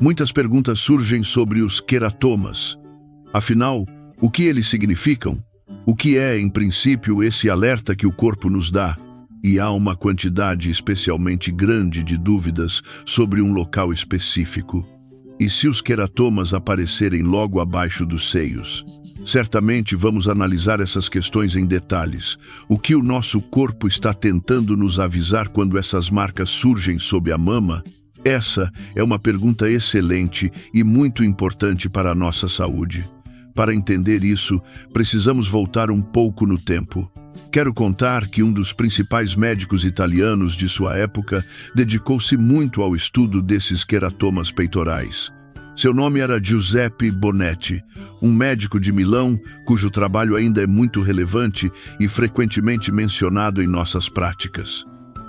Muitas perguntas surgem sobre os queratomas. Afinal, o que eles significam? O que é, em princípio, esse alerta que o corpo nos dá? E há uma quantidade especialmente grande de dúvidas sobre um local específico. E se os queratomas aparecerem logo abaixo dos seios? Certamente vamos analisar essas questões em detalhes. O que o nosso corpo está tentando nos avisar quando essas marcas surgem sob a mama? Essa é uma pergunta excelente e muito importante para a nossa saúde. Para entender isso, precisamos voltar um pouco no tempo. Quero contar que um dos principais médicos italianos de sua época dedicou-se muito ao estudo desses queratomas peitorais. Seu nome era Giuseppe Bonetti, um médico de Milão cujo trabalho ainda é muito relevante e frequentemente mencionado em nossas práticas.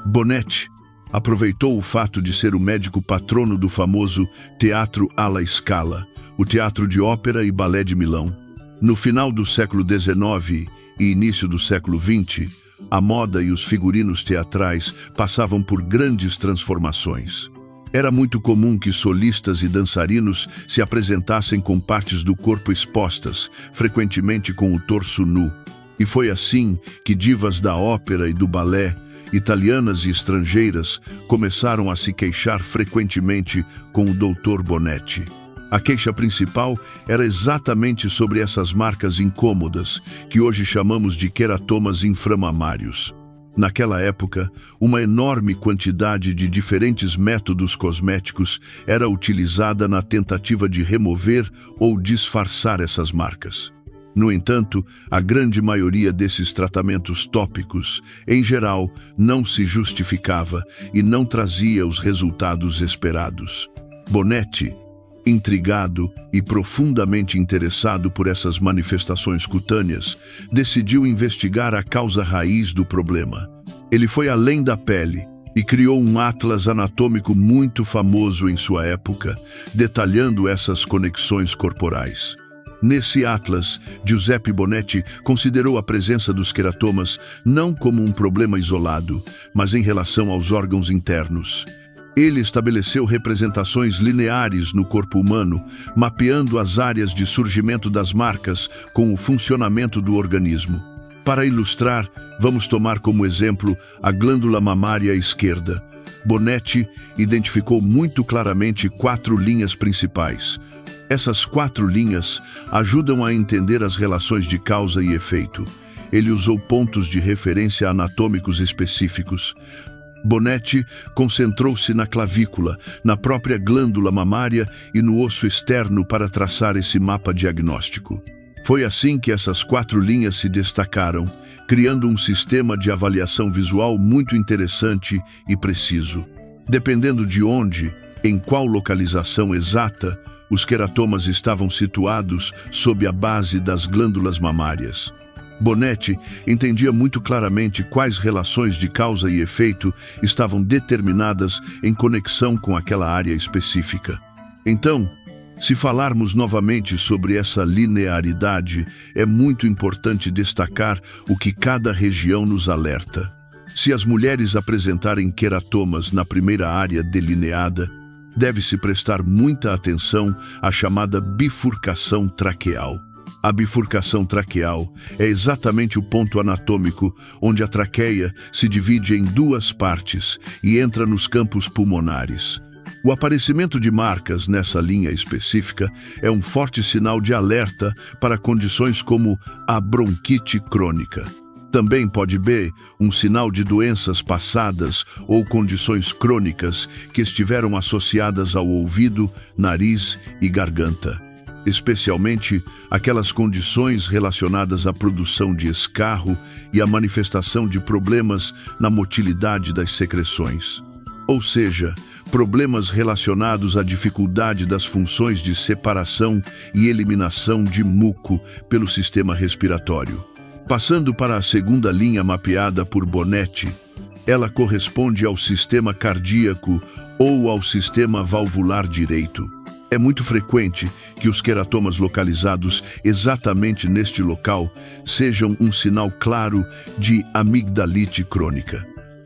Bonetti aproveitou o fato de ser o médico patrono do famoso Teatro alla Scala, o teatro de ópera e balé de Milão. No final do século XIX e início do século XX, a moda e os figurinos teatrais passavam por grandes transformações. Era muito comum que solistas e dançarinos se apresentassem com partes do corpo expostas, frequentemente com o torso nu. E foi assim que divas da ópera e do balé, italianas e estrangeiras, começaram a se queixar frequentemente com o Dr. Bonetti. A queixa principal era exatamente sobre essas marcas incômodas, que hoje chamamos de queratomas inframamários. Naquela época, uma enorme quantidade de diferentes métodos cosméticos era utilizada na tentativa de remover ou disfarçar essas marcas. No entanto, a grande maioria desses tratamentos tópicos, em geral, não se justificava e não trazia os resultados esperados. Bonetti, intrigado e profundamente interessado por essas manifestações cutâneas, decidiu investigar a causa raiz do problema. Ele foi além da pele e criou um atlas anatômico muito famoso em sua época, detalhando essas conexões corporais. Nesse atlas, Giuseppe Bonetti considerou a presença dos queratomas não como um problema isolado, mas em relação aos órgãos internos. Ele estabeleceu representações lineares no corpo humano, mapeando as áreas de surgimento das marcas com o funcionamento do organismo. Para ilustrar, vamos tomar como exemplo a glândula mamária esquerda. Bonetti identificou muito claramente 4 linhas principais. Essas 4 linhas ajudam a entender as relações de causa e efeito. Ele usou pontos de referência anatômicos específicos. Bonetti concentrou-se na clavícula, na própria glândula mamária e no osso externo para traçar esse mapa diagnóstico. Foi assim que essas 4 linhas se destacaram, criando um sistema de avaliação visual muito interessante e preciso. Dependendo de onde, em qual localização exata, os queratomas estavam situados sob a base das glândulas mamárias. Bonetti entendia muito claramente quais relações de causa e efeito estavam determinadas em conexão com aquela área específica. Então, se falarmos novamente sobre essa linearidade, é muito importante destacar o que cada região nos alerta. Se as mulheres apresentarem queratomas na primeira área delineada, deve-se prestar muita atenção à chamada bifurcação traqueal. A bifurcação traqueal é exatamente o ponto anatômico onde a traqueia se divide em 2 partes e entra nos campos pulmonares. O aparecimento de marcas nessa linha específica é um forte sinal de alerta para condições como a bronquite crônica. Também pode ser um sinal de doenças passadas ou condições crônicas que estiveram associadas ao ouvido, nariz e garganta, especialmente aquelas condições relacionadas à produção de escarro e à manifestação de problemas na motilidade das secreções. Ou seja, problemas relacionados à dificuldade das funções de separação e eliminação de muco pelo sistema respiratório. Passando para a segunda linha mapeada por Bonetti, ela corresponde ao sistema cardíaco ou ao sistema valvular direito. É muito frequente que os queratomas localizados exatamente neste local sejam um sinal claro de amigdalite crônica.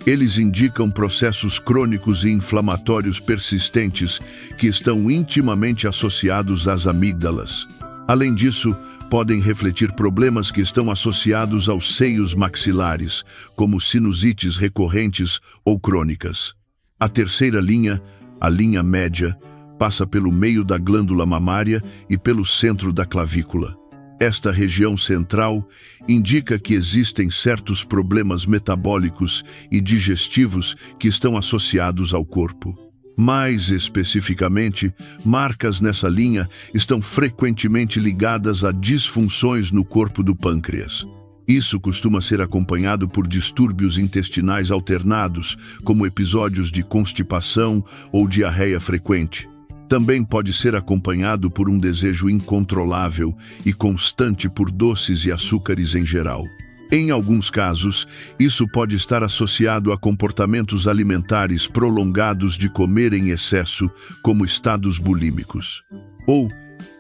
Eles indicam processos crônicos e inflamatórios persistentes que estão intimamente associados às amígdalas. Além disso, podem refletir problemas que estão associados aos seios maxilares, como sinusites recorrentes ou crônicas. A terceira linha, a linha média, passa pelo meio da glândula mamária e pelo centro da clavícula. Esta região central indica que existem certos problemas metabólicos e digestivos que estão associados ao corpo. Mais especificamente, marcas nessa linha estão frequentemente ligadas a disfunções no corpo do pâncreas. Isso costuma ser acompanhado por distúrbios intestinais alternados, como episódios de constipação ou diarreia frequente. Também pode ser acompanhado por um desejo incontrolável e constante por doces e açúcares em geral. Em alguns casos, isso pode estar associado a comportamentos alimentares prolongados de comer em excesso, como estados bulímicos. Ou,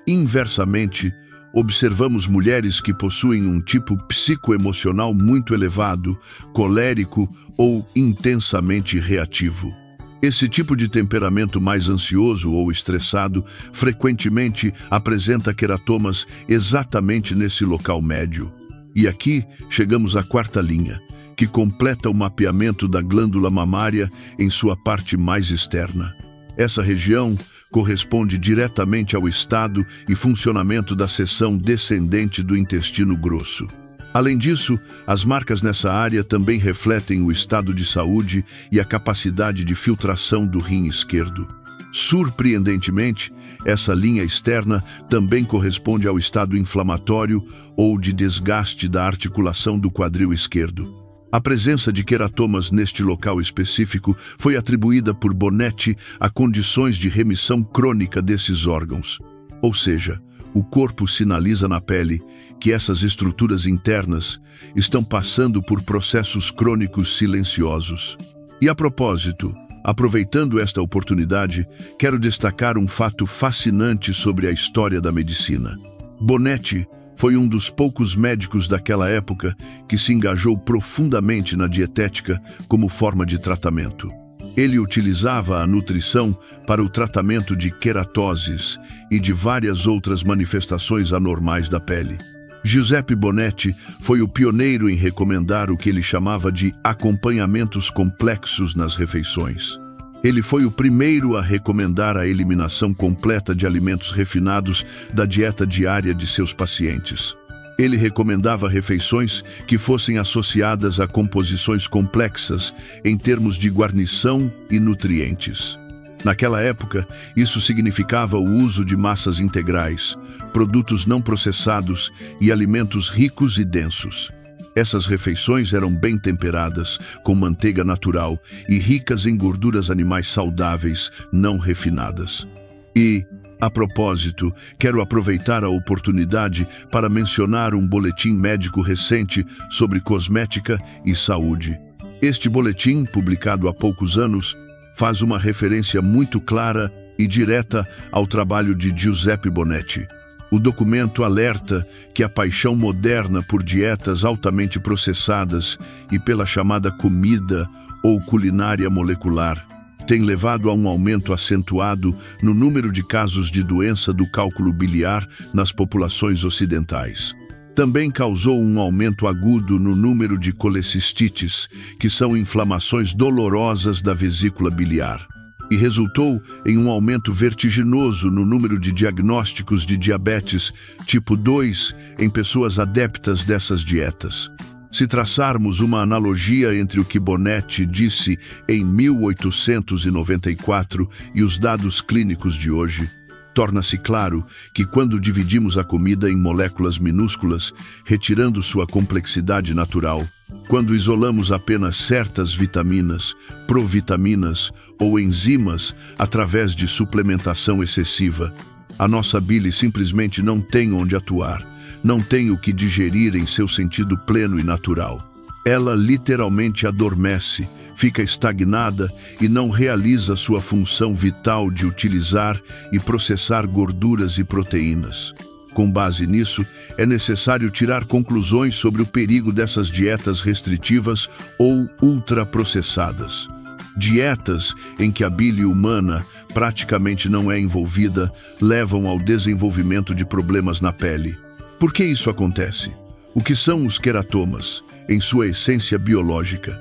inversamente, observamos mulheres que possuem um tipo psicoemocional muito elevado, colérico ou intensamente reativo. Esse tipo de temperamento mais ansioso ou estressado frequentemente apresenta queratomas exatamente nesse local médio. E aqui chegamos à quarta linha, que completa o mapeamento da glândula mamária em sua parte mais externa. Essa região corresponde diretamente ao estado e funcionamento da seção descendente do intestino grosso. Além disso, as marcas nessa área também refletem o estado de saúde e a capacidade de filtração do rim esquerdo. Surpreendentemente, essa linha externa também corresponde ao estado inflamatório ou de desgaste da articulação do quadril esquerdo. A presença de queratomas neste local específico foi atribuída por Bonetti a condições de remissão crônica desses órgãos. Ou seja, o corpo sinaliza na pele que essas estruturas internas estão passando por processos crônicos silenciosos. E a propósito, aproveitando esta oportunidade, quero destacar um fato fascinante sobre a história da medicina. Bonetti foi um dos poucos médicos daquela época que se engajou profundamente na dietética como forma de tratamento. Ele utilizava a nutrição para o tratamento de queratoses e de várias outras manifestações anormais da pele. Giuseppe Bonetti foi o pioneiro em recomendar o que ele chamava de acompanhamentos complexos nas refeições. Ele foi o primeiro a recomendar a eliminação completa de alimentos refinados da dieta diária de seus pacientes. Ele recomendava refeições que fossem associadas a composições complexas em termos de guarnição e nutrientes. Naquela época, isso significava o uso de massas integrais, produtos não processados e alimentos ricos e densos. Essas refeições eram bem temperadas, com manteiga natural e ricas em gorduras animais saudáveis, não refinadas. E, a propósito, quero aproveitar a oportunidade para mencionar um boletim médico recente sobre cosmética e saúde. Este boletim, publicado há poucos anos, faz uma referência muito clara e direta ao trabalho de Giuseppe Bonetti. O documento alerta que a paixão moderna por dietas altamente processadas e pela chamada comida ou culinária molecular tem levado a um aumento acentuado no número de casos de doença do cálculo biliar nas populações ocidentais. Também causou um aumento agudo no número de colecistites, que são inflamações dolorosas da vesícula biliar, e resultou em um aumento vertiginoso no número de diagnósticos de diabetes tipo 2 em pessoas adeptas dessas dietas. Se traçarmos uma analogia entre o que Bonetti disse em 1894 e os dados clínicos de hoje, torna-se claro que quando dividimos a comida em moléculas minúsculas, retirando sua complexidade natural, quando isolamos apenas certas vitaminas, provitaminas ou enzimas através de suplementação excessiva, a nossa bile simplesmente não tem onde atuar, não tem o que digerir em seu sentido pleno e natural. Ela literalmente adormece, fica estagnada e não realiza sua função vital de utilizar e processar gorduras e proteínas. Com base nisso, é necessário tirar conclusões sobre o perigo dessas dietas restritivas ou ultraprocessadas. Dietas em que a bile humana praticamente não é envolvida levam ao desenvolvimento de problemas na pele. Por que isso acontece? O que são os queratomas, em sua essência biológica?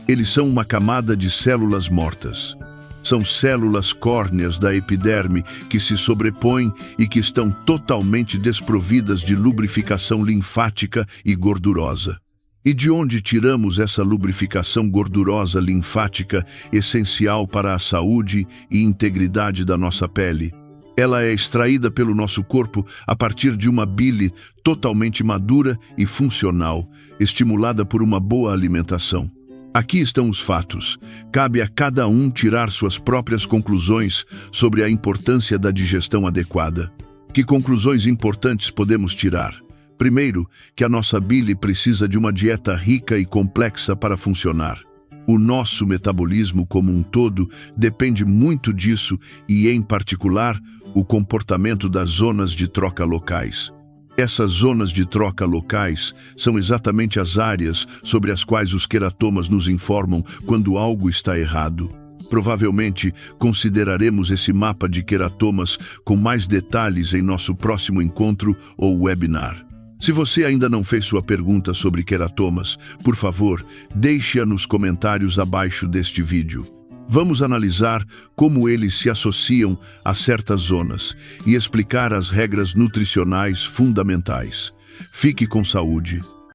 Eles são uma camada de células mortas. São células córneas da epiderme que se sobrepõem e que estão totalmente desprovidas de lubrificação linfática e gordurosa. E de onde tiramos essa lubrificação gordurosa linfática essencial para a saúde e integridade da nossa pele? Ela é extraída pelo nosso corpo a partir de uma bile totalmente madura e funcional, estimulada por uma boa alimentação. Aqui estão os fatos. Cabe a cada um tirar suas próprias conclusões sobre a importância da digestão adequada. Que conclusões importantes podemos tirar? Primeiro, que a nossa bile precisa de uma dieta rica e complexa para funcionar. O nosso metabolismo como um todo depende muito disso e, em particular, o comportamento das zonas de troca locais. Essas zonas de troca locais são exatamente as áreas sobre as quais os queratomas nos informam quando algo está errado. Provavelmente consideraremos esse mapa de queratomas com mais detalhes em nosso próximo encontro ou webinar. Se você ainda não fez sua pergunta sobre queratomas, por favor, deixe-a nos comentários abaixo deste vídeo. Vamos analisar como eles se associam a certas zonas e explicar as regras nutricionais fundamentais. Fique com saúde.